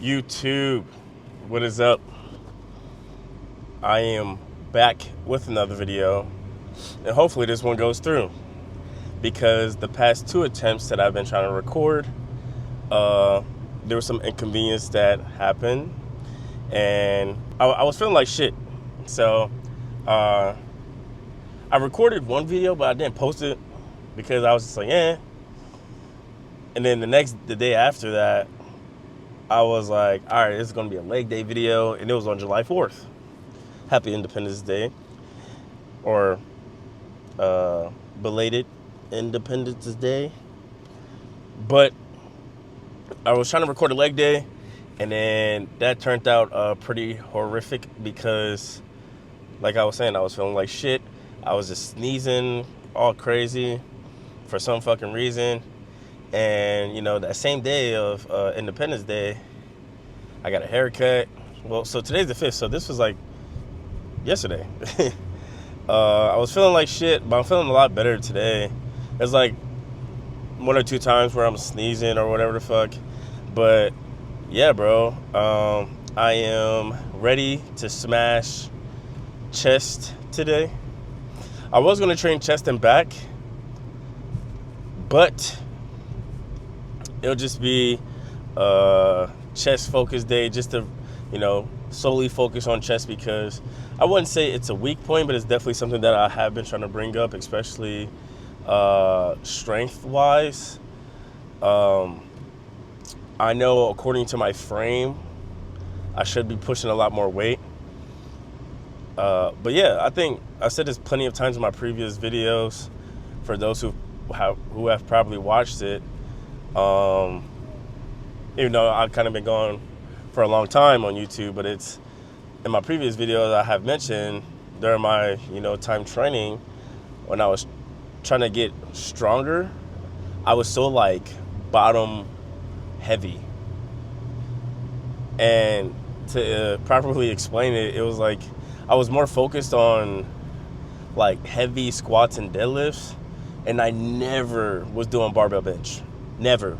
YouTube, what is up? I am back with another video, and hopefully this one goes through, because the past two attempts that I've been trying to record, there was some inconvenience that happened, and I was feeling like shit. So I recorded one video, but I didn't post it because I was just like, and then the day after that, I was like, all right, this is going to be a leg day video, and it was on July 4th. Happy Independence Day, or belated Independence Day. But I was trying to record a leg day, and then that turned out pretty horrific because, like I was saying, I was feeling like shit. I was just sneezing all crazy for some fucking reason. And, you know, that same day of Independence Day, I got a haircut. Well, so today's the 5th, so this was like yesterday. I was feeling like shit, but I'm feeling a lot better today. There's like one or two times where I'm sneezing or whatever the fuck. But, yeah, bro. I am ready to smash chest today. I was going to train chest and back, but it'll just be a chest focus day, just to, you know, solely focus on chest, because I wouldn't say it's a weak point, but it's definitely something that I have been trying to bring up, especially strength wise. I know according to my frame, I should be pushing a lot more weight. But yeah, I think I said this plenty of times in my previous videos for those who have probably watched it. Even though I've kind of been gone for a long time on YouTube, but it's in my previous videos I have mentioned during my, time training, when I was trying to get stronger, I was so like bottom heavy. And to properly explain it, it was like I was more focused on like heavy squats and deadlifts, and I never was doing barbell bench. Never.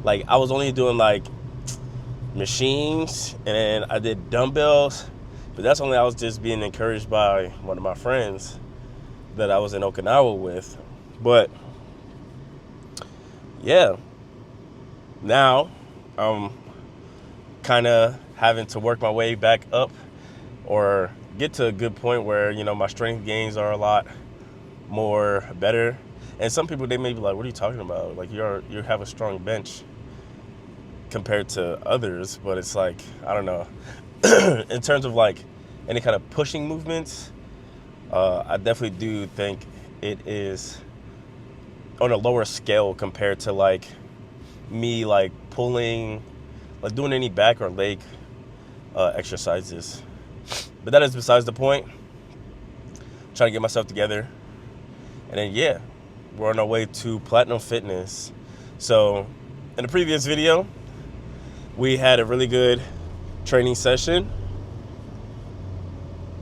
Like, I was only doing like machines, and I did dumbbells, but that's only I was just being encouraged by one of my friends that I was in Okinawa with. But yeah, now I'm kind of having to work my way back up, or get to a good point where, my strength gains are a lot more better. And some people, they may be like, what are you talking about? Like, you have a strong bench compared to others. But it's like, I don't know. In terms of like any kind of pushing movements, I definitely do think it is on a lower scale compared to like me like pulling, like doing any back or leg exercises. But that is besides the point. I'm trying to get myself together. And then, yeah, we're on our way to Platinum Fitness. So in the previous video, we had a really good training session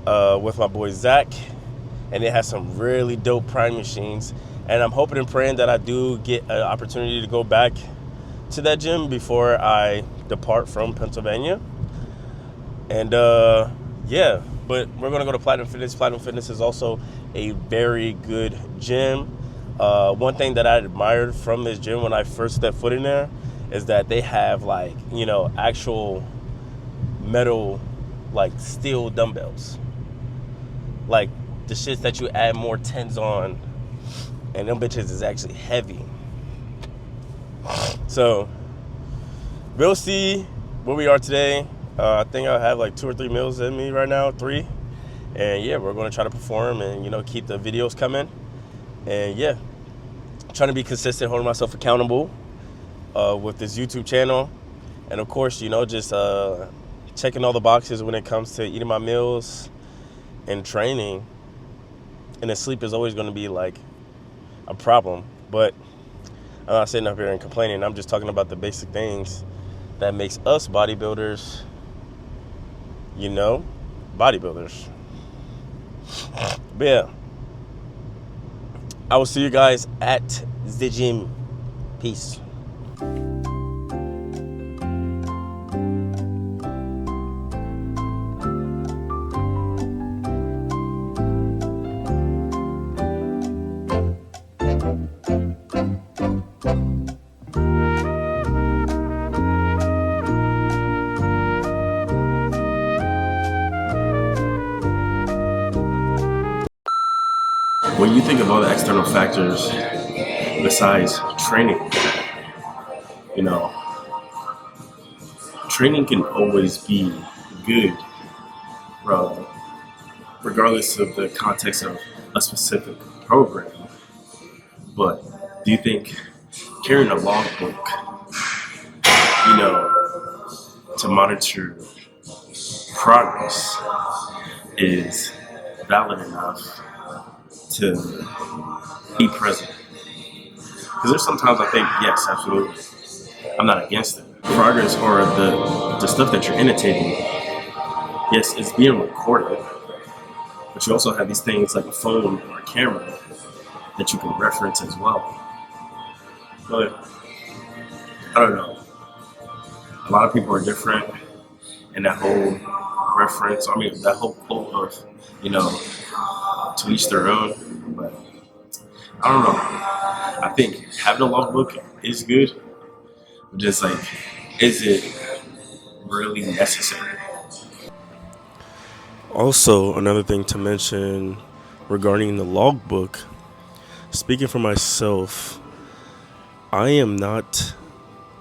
with my boy Zach, and it has some really dope prime machines. And I'm hoping and praying that I do get an opportunity to go back to that gym before I depart from Pennsylvania. And yeah, but we're gonna go to Platinum Fitness. Platinum Fitness is also a very good gym. One thing that I admired from this gym when I first stepped foot in there is that they have like, actual metal, like steel dumbbells. Like the shits that you add more tens on, and them bitches is actually heavy. So we'll see where we are today. I think I have like 2 or 3 meals in me right now, 3. And yeah, we're going to try to perform and, keep the videos coming. And yeah, trying to be consistent, holding myself accountable with this YouTube channel. And of course, just checking all the boxes when it comes to eating my meals and training. And then sleep is always going to be like a problem. But I'm not sitting up here and complaining. I'm just talking about the basic things that makes us bodybuilders, bodybuilders. But yeah, I will see you guys at the gym. Peace. When you think of all the external factors besides training, you know, training can always be good, bro, regardless of the context of a specific program. But do you think carrying a logbook, to monitor progress is valid enough to be present? Because there's sometimes I think, yes, absolutely. I'm not against it. Progress or the stuff that you're annotating, yes, it's being recorded, but you also have these things like a phone or a camera that you can reference as well. But I don't know. A lot of people are different, and that whole that whole quote of, to each their own. But I don't know. I think having a logbook is good, but just like, is it really necessary? Also, another thing to mention regarding the logbook, speaking for myself, I am not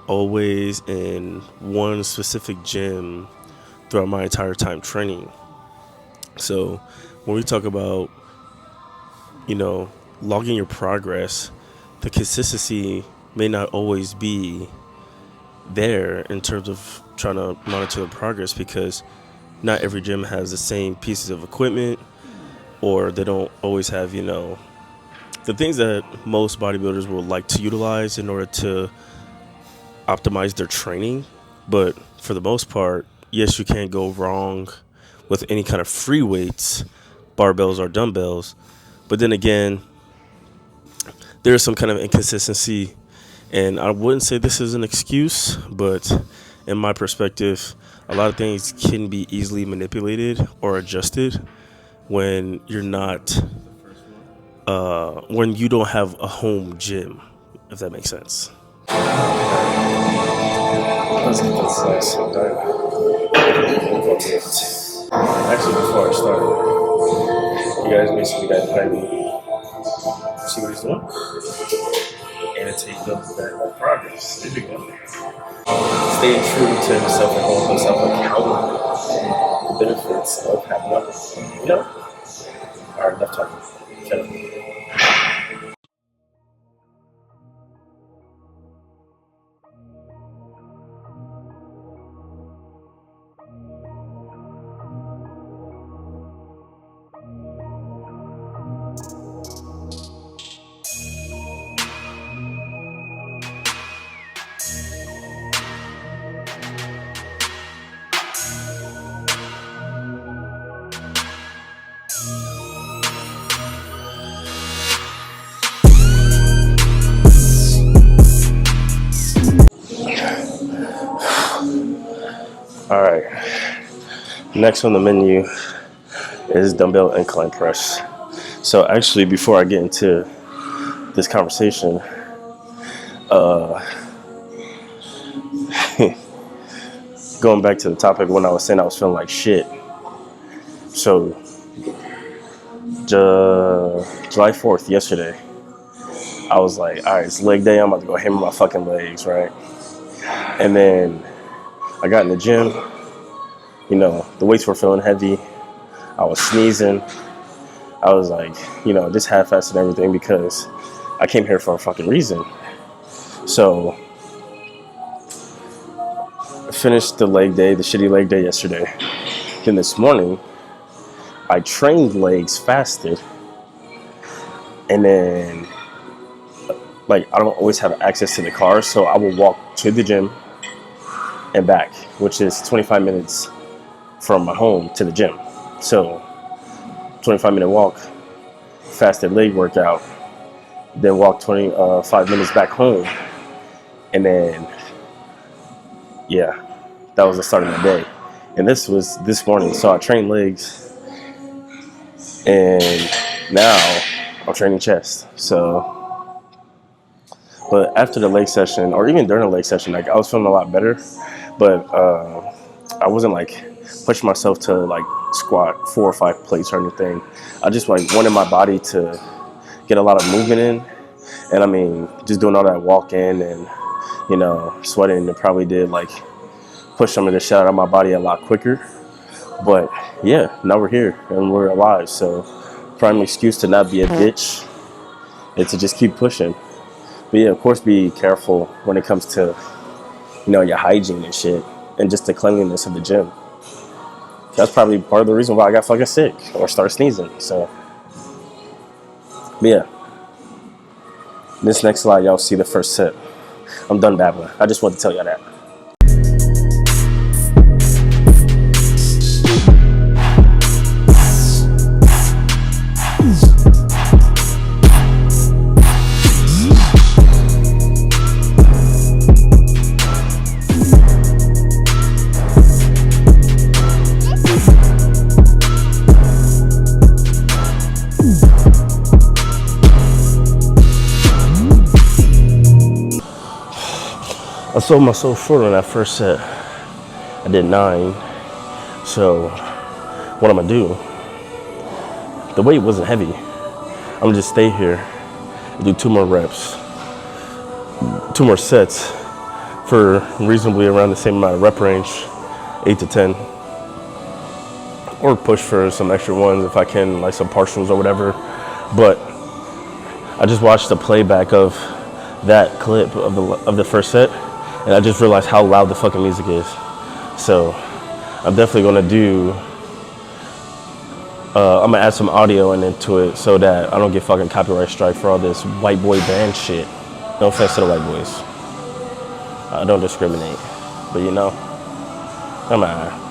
always in one specific gym throughout my entire time training. So when we talk about, logging your progress, the consistency may not always be there in terms of trying to monitor the progress because not every gym has the same pieces of equipment, or they don't always have, the things that most bodybuilders will like to utilize in order to optimize their training. But for the most part, yes, you can't go wrong with any kind of free weights, barbells or dumbbells. But then again, there's some kind of inconsistency, and I wouldn't say this is an excuse, but in my perspective, a lot of things can be easily manipulated or adjusted when you're not, when you don't have a home gym, if that makes sense. Let's get this nice and done. Actually, before I start, you guys may see the guy behind me. See what he's doing? Annotate that progress. There you go. Staying true to himself and holding himself accountable. The benefits of having a, Alright, enough talking. Shut up. All right. Next on the menu is dumbbell incline press. So actually, before I get into this conversation, going back to the topic when I was saying I was feeling like shit. So July 4th, yesterday, I was like, all right, it's leg day. I'm about to go hammer my fucking legs, right? And then I got in the gym. The weights were feeling heavy. I was sneezing. I was like, just half-assed and everything because I came here for a fucking reason. So I finished the shitty leg day yesterday. Then this morning, I trained legs fasted. And then, I don't always have access to the car, so I will walk to the gym and back, which is 25 minutes from my home to the gym. So 25-minute walk, fasted leg workout, then walk 25 minutes back home. And then, that was the start of my day. And this was this morning. So I trained legs, and now I'm training chest. So, but after the leg session, or even during the leg session, I was feeling a lot better. But I wasn't pushing myself to squat 4 or 5 plates or anything. I just wanted my body to get a lot of movement in. And I mean, just doing all that walk in and, sweating, it probably did like push some of the shit out of my body a lot quicker. But yeah, now we're here and we're alive. So prime excuse to not be a bitch is to just keep pushing. But yeah, of course, be careful when it comes to, your hygiene and shit, and just the cleanliness of the gym. That's probably part of the reason why I got fucking sick or start sneezing. So, but yeah. This next slide, y'all see the first set. I'm done babbling. I just wanted to tell y'all that. I sold myself short on that first set. I did 9. So what I'm gonna do, the weight wasn't heavy. I'm gonna just stay here and do 2 more reps, 2 more sets for reasonably around the same amount of rep range, 8 to 10. Or push for some extra ones if I can, like some partials or whatever. But I just watched the playback of that clip of the first set, and I just realized how loud the fucking music is. So I'm definitely gonna do, I'm gonna add some audio into it so that I don't get fucking copyright strike for all this white boy band shit. No offense to the white boys. I don't discriminate, but come on.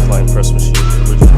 Flying press machine, the original.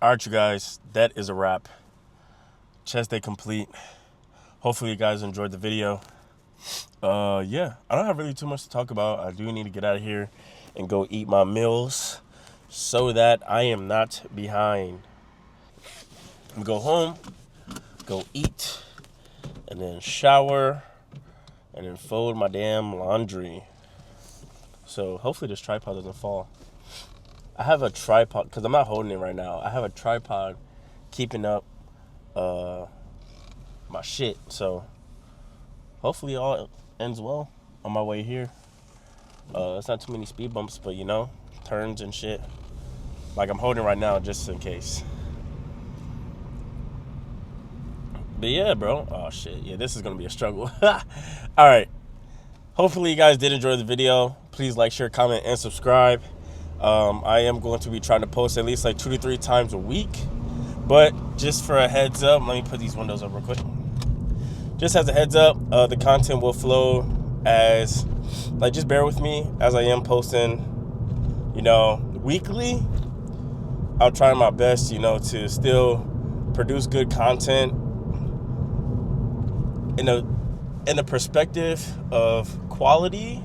All right, you guys, that is a wrap. Chest day complete. Hopefully you guys enjoyed the video. Yeah, I don't have really too much to talk about. I do need to get out of here and go eat my meals so that I am not behind. Go home, go eat, and then shower, and then fold my damn laundry. So hopefully this tripod doesn't fall. I have a tripod, because I'm not holding it right now. I have a tripod keeping up my shit. So hopefully all ends well on my way here. It's not too many speed bumps, but turns and shit. Like I'm holding right now just in case. But yeah, bro. Oh shit. Yeah, this is gonna be a struggle. All right. Hopefully you guys did enjoy the video. Please like, share, comment, and subscribe. I am going to be trying to post at least like 2 to 3 times a week. But just for a heads up, let me put these windows up real quick. Just as a heads up, the content will flow as, like, just bear with me as I am posting, weekly. I'll try my best, to still produce good content in a perspective of quality,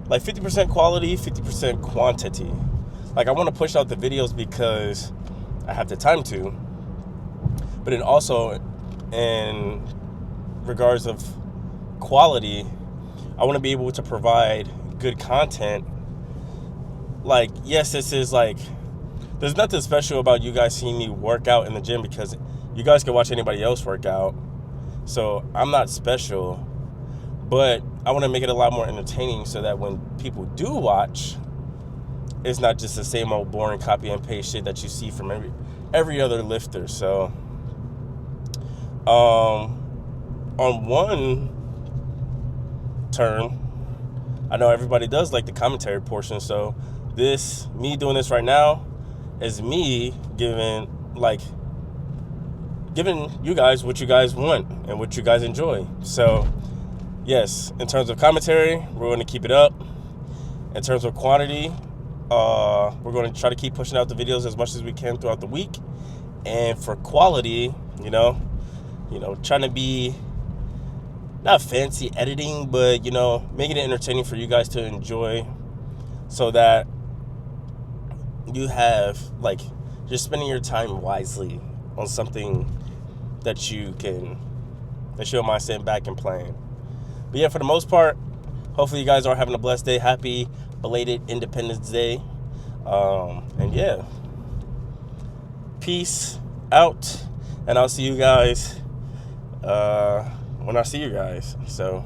like 50% quality, 50% quantity. Like I want to push out the videos because I have the time to, but then also in regards of quality, I want to be able to provide good content. Like, yes, this is like, there's nothing special about you guys seeing me work out in the gym because you guys can watch anybody else work out. So I'm not special, but I want to make it a lot more entertaining so that when people do watch, it's not just the same old boring copy and paste shit that you see from every other lifter. So on one term, I know everybody does like the commentary portion, so me doing this right now is me giving you guys what you guys want and what you guys enjoy. So yes, in terms of commentary, we're going to keep it up. In terms of quantity, we're going to try to keep pushing out the videos as much as we can throughout the week. And for quality, trying to be not fancy editing, but making it entertaining for you guys to enjoy, so that you have you're spending your time wisely on something that you don't mind sitting back and playing. But yeah, for the most part, hopefully you guys are having a blessed day. Happy belated Independence Day. And yeah, peace out, and I'll see you guys when I see you guys. So